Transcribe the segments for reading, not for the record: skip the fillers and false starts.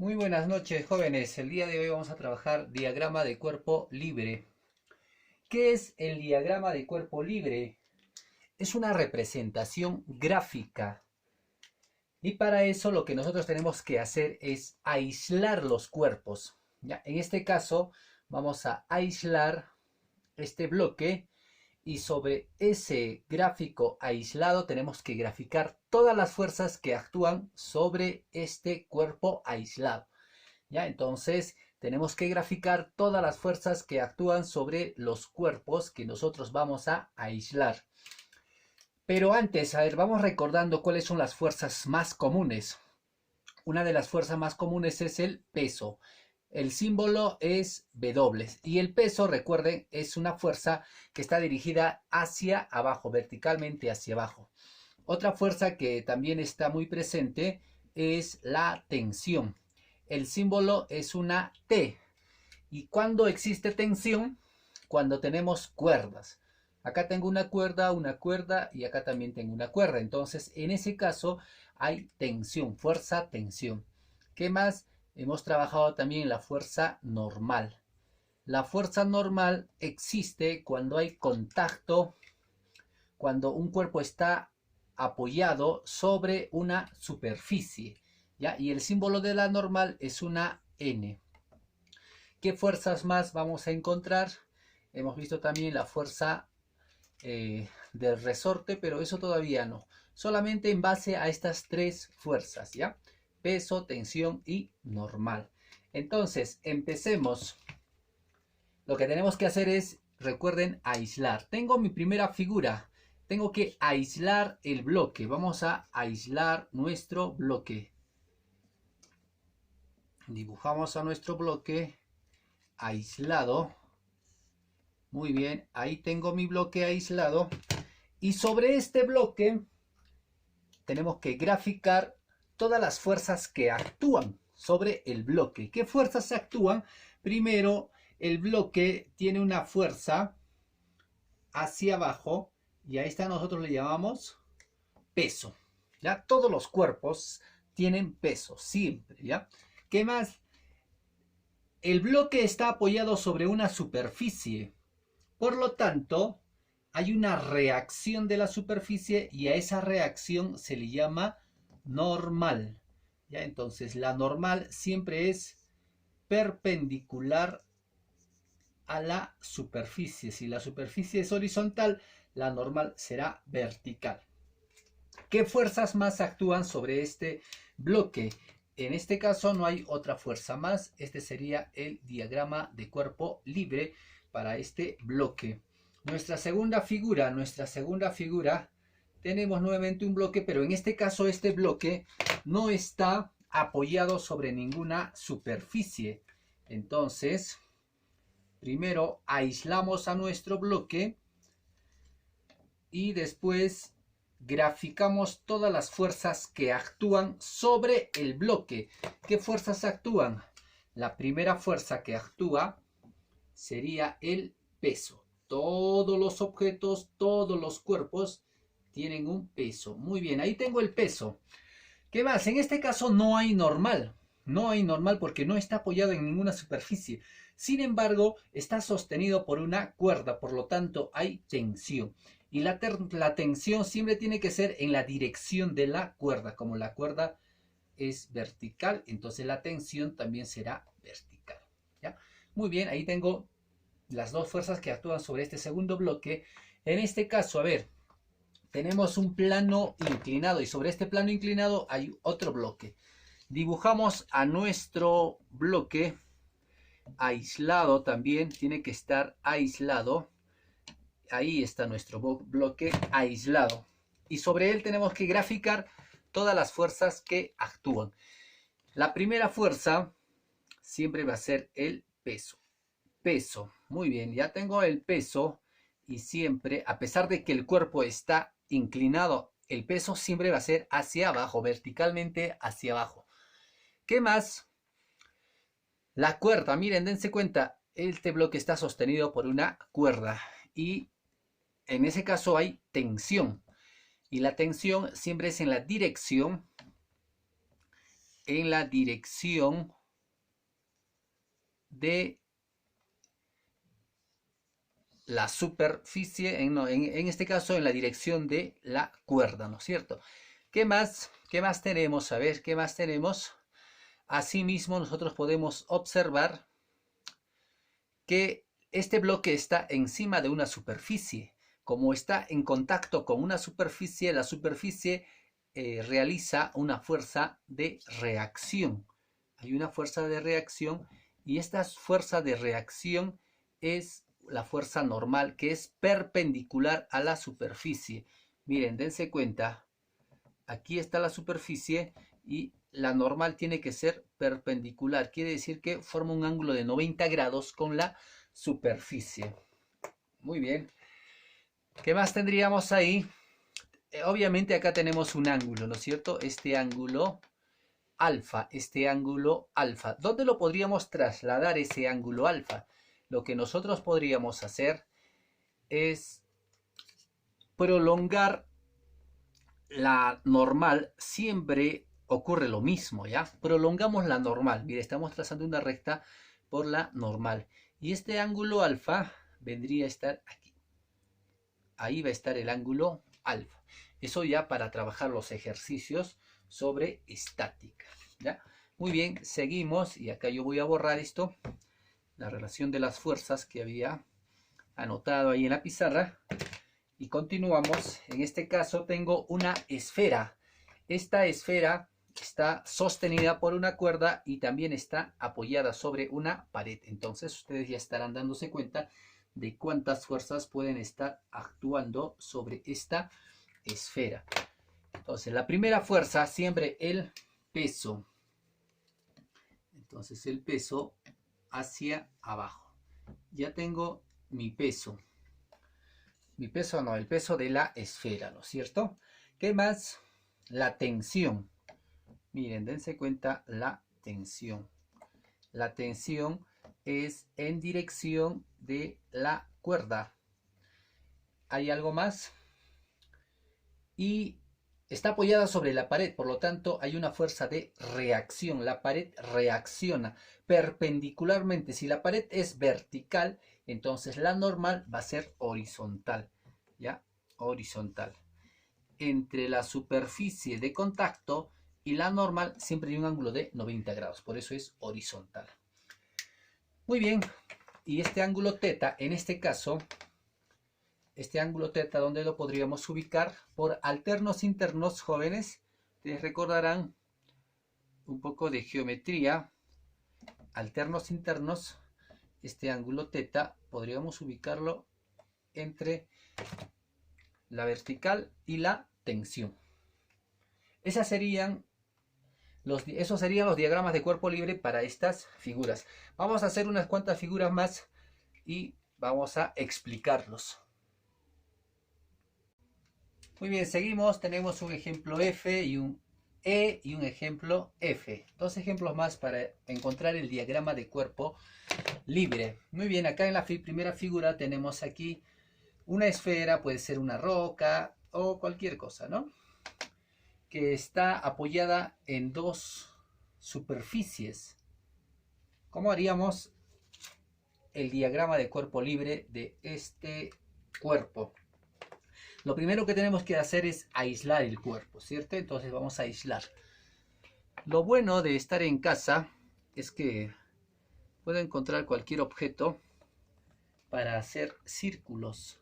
Muy buenas noches, jóvenes. El día de hoy vamos a trabajar diagrama de cuerpo libre. ¿Qué es el diagrama de cuerpo libre? Es una representación gráfica. Y para eso lo que nosotros tenemos que hacer es aislar los cuerpos. ¿Ya? En este caso vamos a aislar este bloque y sobre ese gráfico aislado tenemos que graficar todas las fuerzas que actúan sobre este cuerpo aislado. ¿Ya? Entonces tenemos que graficar todas las fuerzas que actúan sobre los cuerpos que nosotros vamos a aislar. Pero antes, a ver, vamos recordando cuáles son las fuerzas más comunes. Una de las fuerzas más comunes es el peso. El símbolo es W y el peso, recuerden, es una fuerza que está dirigida hacia abajo, verticalmente hacia abajo. Otra fuerza que también está muy presente es la tensión. El símbolo es una T. ¿Y cuándo existe tensión? Cuando tenemos cuerdas. Acá tengo una cuerda y acá también tengo una cuerda. Entonces, en ese caso hay tensión, fuerza, tensión. ¿Qué más? Hemos trabajado también la fuerza normal. La fuerza normal existe cuando hay contacto, cuando un cuerpo está apoyado sobre una superficie, ¿ya? Y el símbolo de la normal es una N. ¿Qué fuerzas más vamos a encontrar? Hemos visto también la fuerza del resorte, pero eso todavía no. Solamente en base a estas tres fuerzas, ¿ya? Peso, tensión y normal. Entonces, empecemos. Lo que tenemos que hacer es, recuerden, aislar. Tengo mi primera figura. Tengo que aislar el bloque. Vamos a aislar nuestro bloque. Dibujamos a nuestro bloque aislado. Muy bien, ahí tengo mi bloque aislado. Y sobre este bloque tenemos que graficar todas las fuerzas que actúan sobre el bloque. ¿Qué fuerzas actúan? Primero, el bloque tiene una fuerza hacia abajo y a esta nosotros le llamamos peso. ¿Ya? Todos los cuerpos tienen peso, siempre. ¿Ya? ¿Qué más? El bloque está apoyado sobre una superficie. Por lo tanto, hay una reacción de la superficie y a esa reacción se le llama normal. ¿Ya? Entonces, la normal siempre es perpendicular a la superficie. Si la superficie es horizontal, la normal será vertical. ¿Qué fuerzas más actúan sobre este bloque? En este caso no hay otra fuerza más. Este sería el diagrama de cuerpo libre para este bloque. Nuestra segunda figura, tenemos nuevamente un bloque, pero en este caso este bloque no está apoyado sobre ninguna superficie. Entonces, primero aislamos a nuestro bloque y después graficamos todas las fuerzas que actúan sobre el bloque. ¿Qué fuerzas actúan? La primera fuerza que actúa sería el peso. Todos los objetos, todos los cuerpos tienen un peso. Muy bien, ahí tengo el peso. ¿Qué más? En este caso no hay normal. No hay normal porque no está apoyado en ninguna superficie. Sin embargo, está sostenido por una cuerda, por lo tanto hay tensión. Y la tensión siempre tiene que ser en la dirección de la cuerda. Como la cuerda es vertical, entonces la tensión también será vertical. ¿Ya? Muy bien, ahí tengo las dos fuerzas que actúan sobre este segundo bloque. En este caso, a ver, tenemos un plano inclinado y sobre este plano inclinado hay otro bloque. Dibujamos a nuestro bloque aislado también, tiene que estar aislado. Ahí está nuestro bloque aislado. Y sobre él tenemos que graficar todas las fuerzas que actúan. La primera fuerza siempre va a ser el peso. Peso. Muy bien, ya tengo el peso y siempre, a pesar de que el cuerpo está inclinado, el peso siempre va a ser hacia abajo, verticalmente hacia abajo. ¿Qué más? La cuerda, miren, dense cuenta, este bloque está sostenido por una cuerda y en ese caso hay tensión. Y la tensión siempre es en la dirección en la dirección de la superficie, en este caso en la dirección de la cuerda, ¿no es cierto? ¿Qué más? ¿Qué más tenemos? A ver, ¿qué más tenemos? Asimismo, nosotros podemos observar que este bloque está encima de una superficie. Como está en contacto con una superficie, la superficie realiza una fuerza de reacción. Hay una fuerza de reacción y esta fuerza de reacción es la fuerza normal, que es perpendicular a la superficie. Miren, dense cuenta, aquí está la superficie y la normal tiene que ser perpendicular. Quiere decir que forma un ángulo de 90 grados con la superficie. Muy bien. ¿Qué más tendríamos ahí? Obviamente acá tenemos un ángulo, ¿no es cierto? Este ángulo alfa, ¿Dónde lo podríamos trasladar ese ángulo alfa? Lo que nosotros podríamos hacer es prolongar la normal. Siempre ocurre lo mismo, ¿ya? Prolongamos la normal. Mire, estamos trazando una recta por la normal. Y este ángulo alfa vendría a estar aquí. Ahí va a estar el ángulo alfa. Eso ya para trabajar los ejercicios sobre estática, ¿ya? Muy bien, seguimos. Y acá yo voy a borrar esto. La relación de las fuerzas que había anotado ahí en la pizarra. Y continuamos. En este caso tengo una esfera. Esta esfera está sostenida por una cuerda y también está apoyada sobre una pared. Entonces ustedes ya estarán dándose cuenta de cuántas fuerzas pueden estar actuando sobre esta esfera. Entonces la primera fuerza, siempre el peso. Entonces el peso hacia abajo. Ya tengo mi peso. Mi peso no, el peso de la esfera, ¿no es cierto? ¿Qué más? La tensión. Miren, dense cuenta la tensión. La tensión es en dirección de la cuerda. ¿Hay algo más? Y está apoyada sobre la pared, por lo tanto hay una fuerza de reacción. La pared reacciona perpendicularmente. Si la pared es vertical, entonces la normal va a ser horizontal, ¿ya? Horizontal. Entre la superficie de contacto y la normal siempre hay un ángulo de 90 grados, por eso es horizontal. Muy bien, y este ángulo teta, en este caso, este ángulo teta, ¿dónde lo podríamos ubicar? Por alternos internos, jóvenes. Ustedes recordarán un poco de geometría. Alternos internos, este ángulo teta, podríamos ubicarlo entre la vertical y la tensión. Esos serían los diagramas de cuerpo libre para estas figuras. Vamos a hacer unas cuantas figuras más y vamos a explicarlos. Muy bien, seguimos. Tenemos un ejemplo F y un E y un ejemplo F. Dos ejemplos más para encontrar el diagrama de cuerpo libre. Muy bien, acá en la primera figura tenemos aquí una esfera, puede ser una roca o cualquier cosa, ¿no? Que está apoyada en dos superficies. ¿Cómo haríamos el diagrama de cuerpo libre de este cuerpo? Lo primero que tenemos que hacer es aislar el cuerpo, ¿cierto? Entonces vamos a aislar. Lo bueno de estar en casa es que puedo encontrar cualquier objeto para hacer círculos.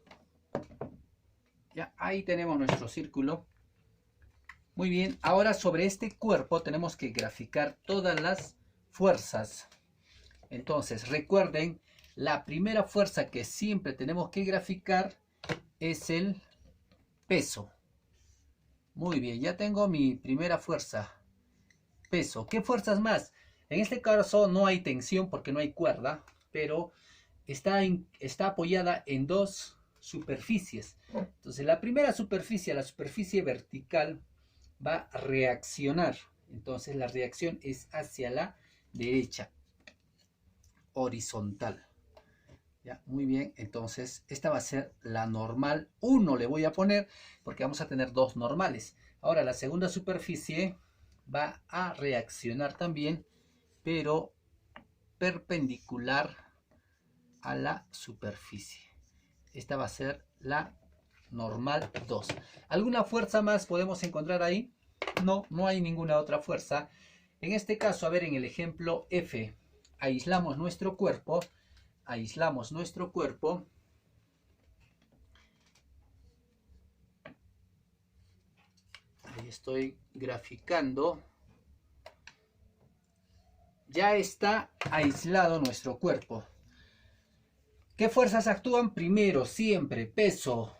Ya, ahí tenemos nuestro círculo. Muy bien, ahora sobre este cuerpo tenemos que graficar todas las fuerzas. Entonces, recuerden, la primera fuerza que siempre tenemos que graficar es el peso. Muy bien, ya tengo mi primera fuerza. Peso. ¿Qué fuerzas más? En este caso no hay tensión porque no hay cuerda, pero está apoyada en dos superficies. Entonces, la primera superficie, la superficie vertical, va a reaccionar. Entonces la reacción es hacia la derecha, horizontal. ¿Ya? Muy bien, entonces esta va a ser la normal 1, le voy a poner, porque vamos a tener dos normales. Ahora la segunda superficie va a reaccionar también, pero perpendicular a la superficie. Esta va a ser la normal 2. ¿Alguna fuerza más podemos encontrar ahí? No, no hay ninguna otra fuerza. En este caso, a ver, en el ejemplo F, aislamos nuestro cuerpo. Aislamos nuestro cuerpo. Ahí estoy graficando. Ya está aislado nuestro cuerpo. ¿Qué fuerzas actúan? Primero, siempre, peso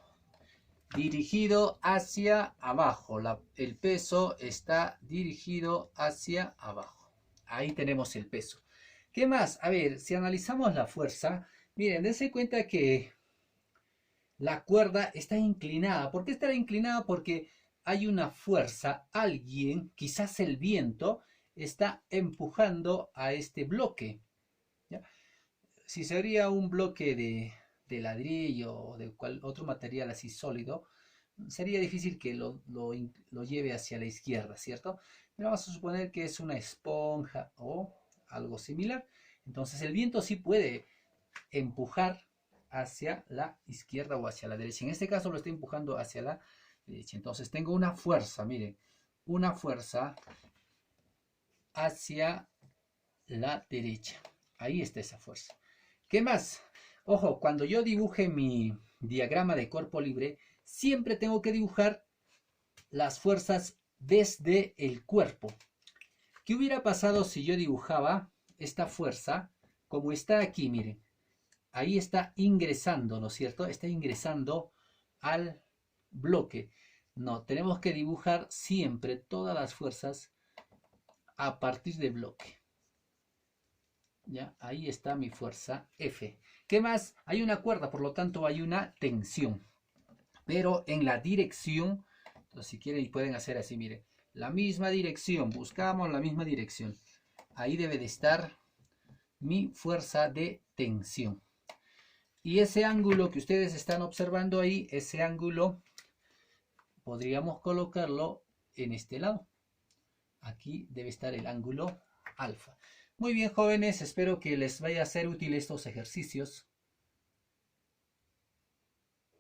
dirigido hacia abajo. El peso está dirigido hacia abajo. Ahí tenemos el peso. ¿Qué más? A ver, si analizamos la fuerza, miren, dense cuenta que la cuerda está inclinada. ¿Por qué estará inclinada? Porque hay una fuerza, alguien, quizás el viento, está empujando a este bloque. ¿Ya? Si sería un bloque de ladrillo o de otro material así sólido, sería difícil que lo lleve hacia la izquierda, ¿cierto? Pero vamos a suponer que es una esponja o algo similar. Entonces el viento sí puede empujar hacia la izquierda o hacia la derecha. En este caso lo estoy empujando hacia la derecha. Entonces tengo una fuerza, miren, una fuerza hacia la derecha. Ahí está esa fuerza. ¿Qué más? Ojo, cuando yo dibuje mi diagrama de cuerpo libre, siempre tengo que dibujar las fuerzas desde el cuerpo. ¿Qué hubiera pasado si yo dibujaba esta fuerza como está aquí? Miren, ahí está ingresando, ¿no es cierto? Está ingresando al bloque. No, tenemos que dibujar siempre todas las fuerzas a partir de bloque. ¿Ya? Ahí está mi fuerza F. ¿Qué más? Hay una cuerda, por lo tanto hay una tensión. Pero en la dirección, entonces si quieren pueden hacer así, miren. La misma dirección, buscamos la misma dirección. Ahí debe de estar mi fuerza de tensión. Y ese ángulo que ustedes están observando ahí, ese ángulo, podríamos colocarlo en este lado. Aquí debe estar el ángulo alfa. Muy bien, jóvenes, espero que les vaya a ser útil estos ejercicios.